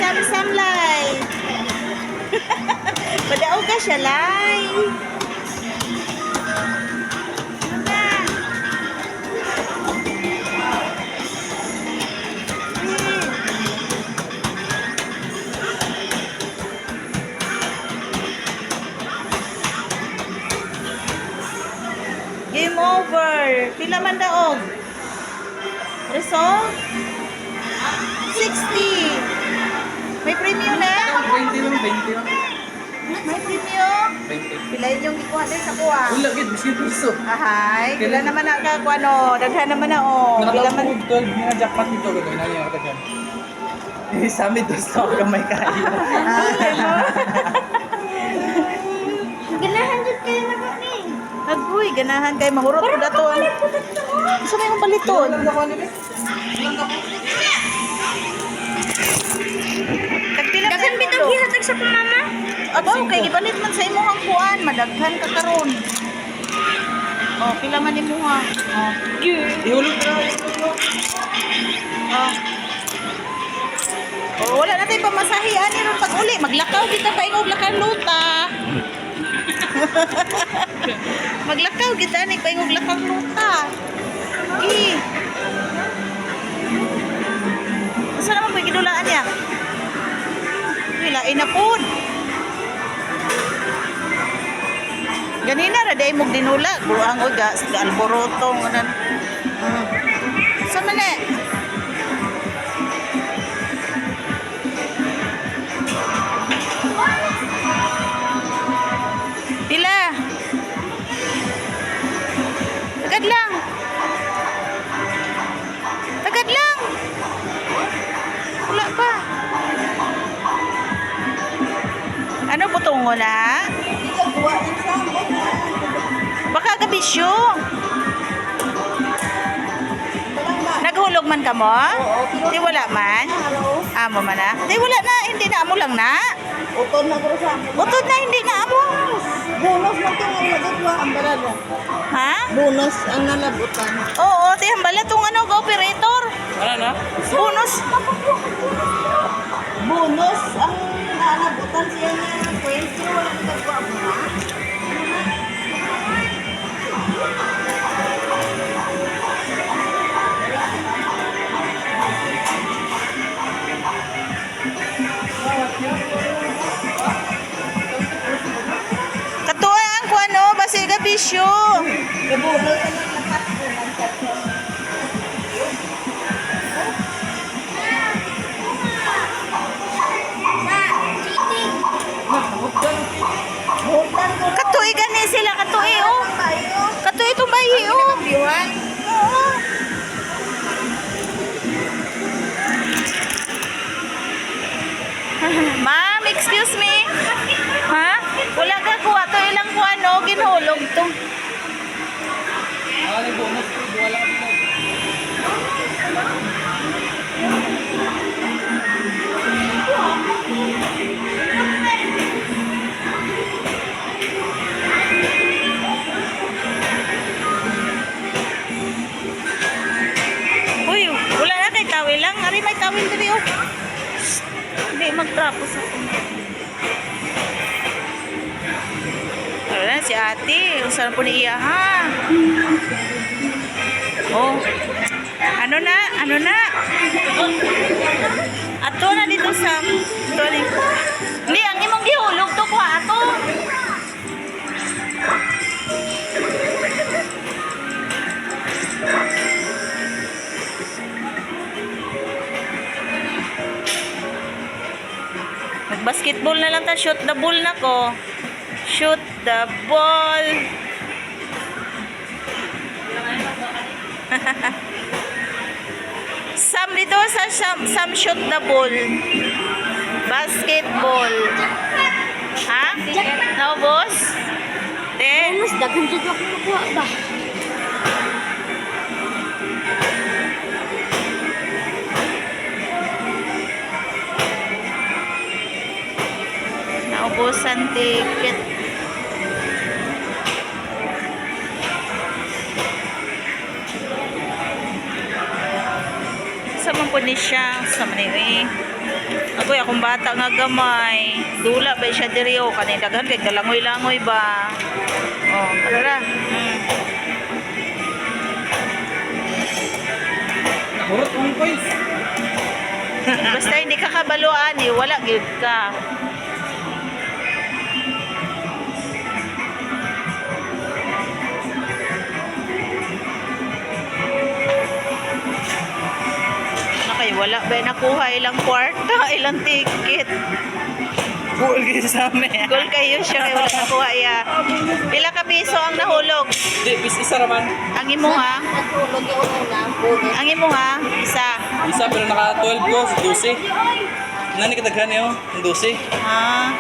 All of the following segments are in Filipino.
Samlay. Padaog ka siya, Lay. Game over. Pila man daog? Result? 60. May premium na? 20 lang, 20 lang. May premium? 20. Pilayin yung ikuha din sa kuha. Wala, gid, biskin piso. Ahay, pila naman na ka, ano, daghan naman na, oh. Pila man. Nakatapog 12 nga jackpot dito, gagawin na niya katagan. Sa amin, dos na ako kamay kayo. Ganahan dyan kayo na kami. Agoy, ganahan kay mahurot ko dato. Gusto mo yung paliton? Tagpila Dagan bitang hinatag sa pamama. Aba, kay gibalit man sa imong kuan, madaghan ka karon. Oh, pila man imuha. Oh. Ihulog na. Oh. Oh, wala na tayong pamasahian ni ron pag uli. Maglakaw kita pa ingog lakang luta. Maglakaw kita ni pa ingog lakang luta. Gi. Asa naman po gidulaan niya? Wala inapod. Ganina ra day mog dinula, buang uga sa alboroto nganan. Sa mane. Pila. Tagad lang. Tagad lang. Wala pa. Ano butongo na? Baka gabisyo. Naghulog man ka mo? Di wala man? Amo man na? Di wala na, hindi na amo lang na. Utod na ko sa Utod na, hindi na amo. bonus na ito ang nagagawa ang barado. Ha? Bonus ang nalabutan. Oo, di hambala tong ano, operator. Wala na? Bonus. Bonus ang nalabutan siya na pwede wala nagagawa mo na. Katuan ko ano, basi gabisyo. Bonus ang lahat ko ng chat. Butan ko Katuy gani sila, katuy oh. tayo. Katuy itong bayi oh. Biwan. Oo. Ma'am, excuse me. Ha? Wala ka kuha to ilang kuha no, ginhulog to. Wala na bonus. Wala na. Uy, wala na kay tawil lang. Ari may tawil diri oh. Hindi magtrapos ako. Wala na si ate. Usahan po ni iya ha. Oh. Ano na? Ano na? Ato na dito sa ito ni. Hindi, ang imong gihulog to kuha ato. Nag-basketball na lang ta. Shoot the ball na ko. Shoot the ball. Sam dito sa Sam shoot the ball. Basketball. Ha? Naubos? Te? Bonus dagan jud ako makuha ba? Naubusan ticket. Sa man po ni siya, sa maniwi. Ako akong bata nga gamay. Dula ba siya diri o kanay daghan kay galangoy-langoy ba. Oh, tara. Hurot mong coins. Basta hindi ka kabaluan eh, wala gyud ka. Nakay wala ba nakuha ilang kwarta, ilang ticket. Cool kayo sa amin. Goal kayo siya kay wala nakuha ya. Pila ka piso ang nahulog? Hindi, isa raman. Ang imo ha? Natulog yung una. Bunot. Ang imo ha? Isa. Isa pero naka 12 ko, 12. Nani kataghan niyo? Ang 12. Ah.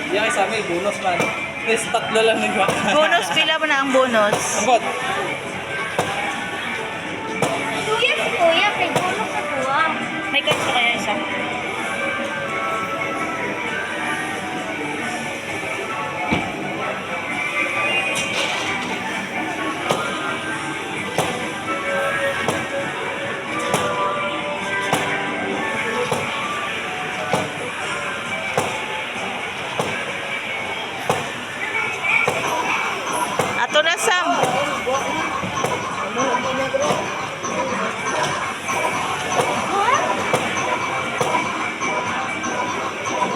Yan kay sa amin, bonus man. Is tatlo lang nagwa. Bonus pila mo na ang bonus? Ambot. Kuya, si kuya. May bunot sa kuha. May kanso kaya isa? Ato na Sam.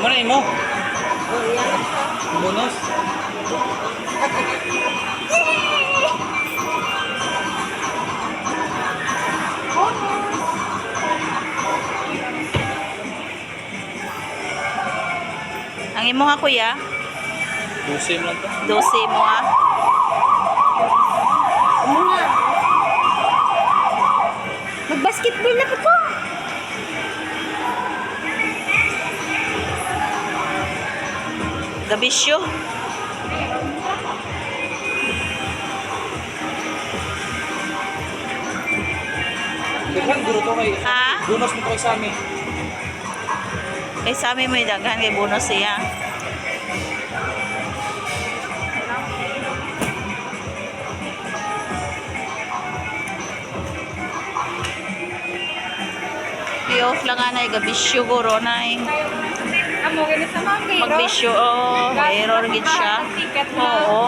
Mana mo? Bonus. Ang imo ha kuya? 12 lang to. 12 mo ha? Mga. Mag-basketball na po ko. Gabisyo. Daghan guro to kay. Ha? Bonus mo to kay sa amin. Kay sa amin mo daghan kay bonus siya. I-off lang anay gabisyo guro nay. Amo, ganit sa mga kayo. Magbisyo oh, error gid siya. Oo.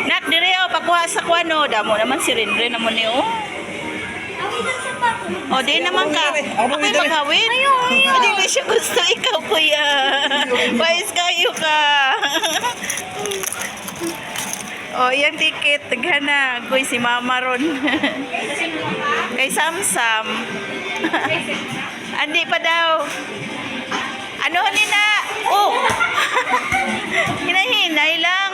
Nak dire oh pagkuha sa kwano damo naman si Renren namo ni oh. O di naman ka. Ako'y maghawin. Hindi ko siya gusto ikaw kuya. Pais kayo ka. O yang ticket taghana kuy si mama ron. Kay Samsam. Andi pa daw. Ano nina? Oh. Hinahinay lang.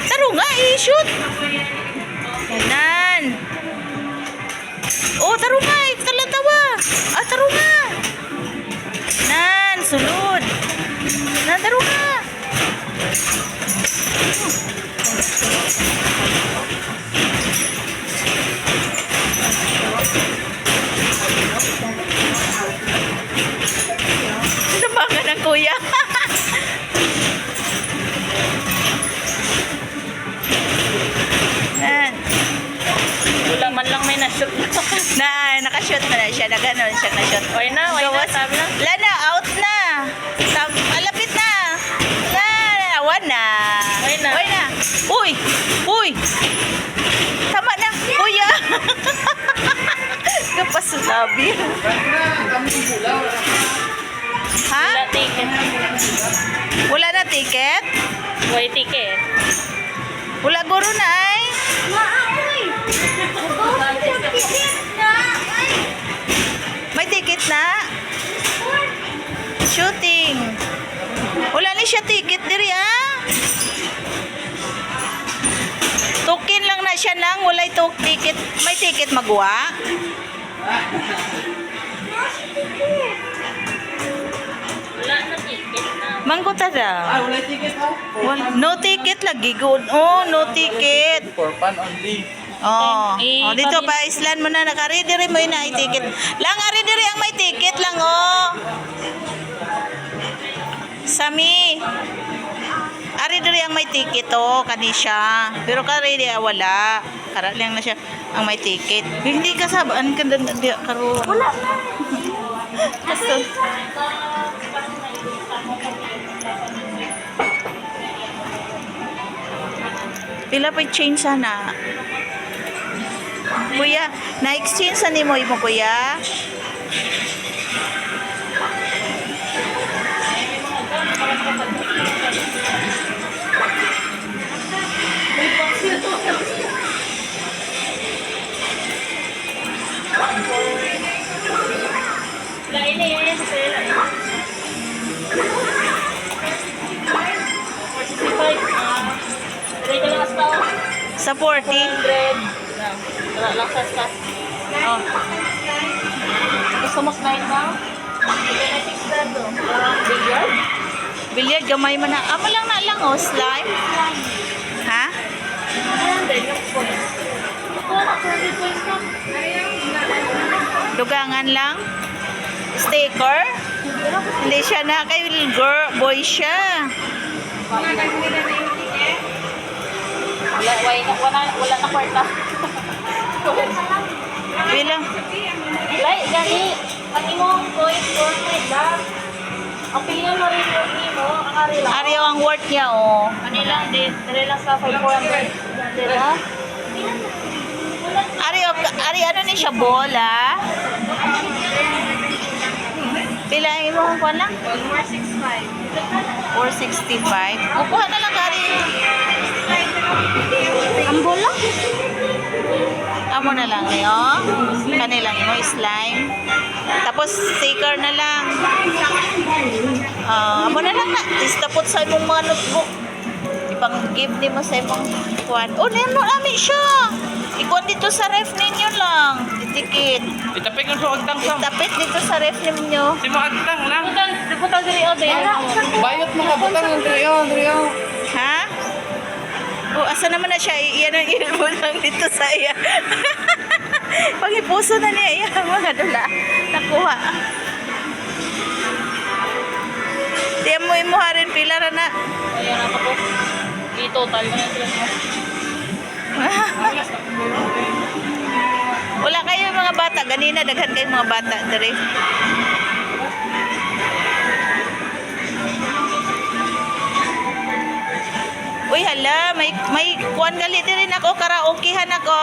Taro nga, i-shoot. Nan. Oh, taro nga, talatawa. Ah, taro nga. Nan, sulod. Nan, taro nga. Namangan ng kuya. Nan. Wala man lang may na-shoot. Nakashoot na siya. Nagano siya na-shoot. Why na? Sabi na. Lana, out na. Malapit na. Awan na. Why na? Why na. Uy! Uy! Tama na. Kuya! Kapasulabi. Ha? Wala ticket. Wala na ticket? Why ticket? Wala guro na ay. Maaoy. Ticket na. Ay. May ticket na. Shooting. Wala ni siya ticket diri ah. Token lang na siya nang walay ticket. May ticket magwa. Wala na ticket na. Mangkuta daw. Wala ticket ha? No ticket lagi good. Oh, no ticket. For fun only. Oh, Eh, oh dito pabili- pa island mo na nakari diri mo ina i-ticket. Lang ari diri ang may ticket lang oh. Sami. Ari diri ang may ticket to kanisya. Pero kari dia wala. Kara lang na siya ang may ticket. Hindi ka sabaan ka dia karo. Wala na. Kaso. Pila pa change sana. Kuya, na-exchange sa nimo mo kuya? Lain na yun. Ready lang sa Sa 40? 100. Wala lang sa staff. Oh. Gusto mo slide ba? Ito na 6 to. Billiard? Bilyard, gamay man na. Amo lang na lang, oh, slime. Ha? 100 yung points. Ito na, 20 points na. Dugangan lang? Sticker? Hindi siya na. Kay girl, boy siya. Wala na kwarta. Bilang. Lai, gani. Ang imong points, 400 lang. Ang pilihan mo rin yung mo, ang ari lang. Ariyo ang worth niya, oh. Ano lang din, dire lang sa 500. Dire ha? Ari, ano ni siya, bola? Pila yung mga kuha lang? 465. 465. Kukuha na lang, Ari. Ang bola? Amo na lang, oh. Kanilang mo, slime. Tapos, sticker na lang. Amo na lang na. Tapot sa imong mga notebook. Ipang-give din mo sa imong kuhan. Oh, nemo ami siya. Ikuan dito sa ref ninyo lang. Titikit. Itapik ang suwag tang sam. Itapit dito sa ref ninyo. Si mo agtang lang. Putal diri o din. Bayot mga butang ng driyo. Ha? Oh, asa naman na siya? Iyan ang ilmo lang dito sa iya. Pangipuso na niya iya mga dula. Nakuha. Diyan mo imuha rin pila ra na. Ayan ako po. I-total mo na sila. Wala kayo mga bata. Ganina, daghan kayo mga bata. Dari. Uy, hala. May kuwan gali din ako. Karaokehan ako.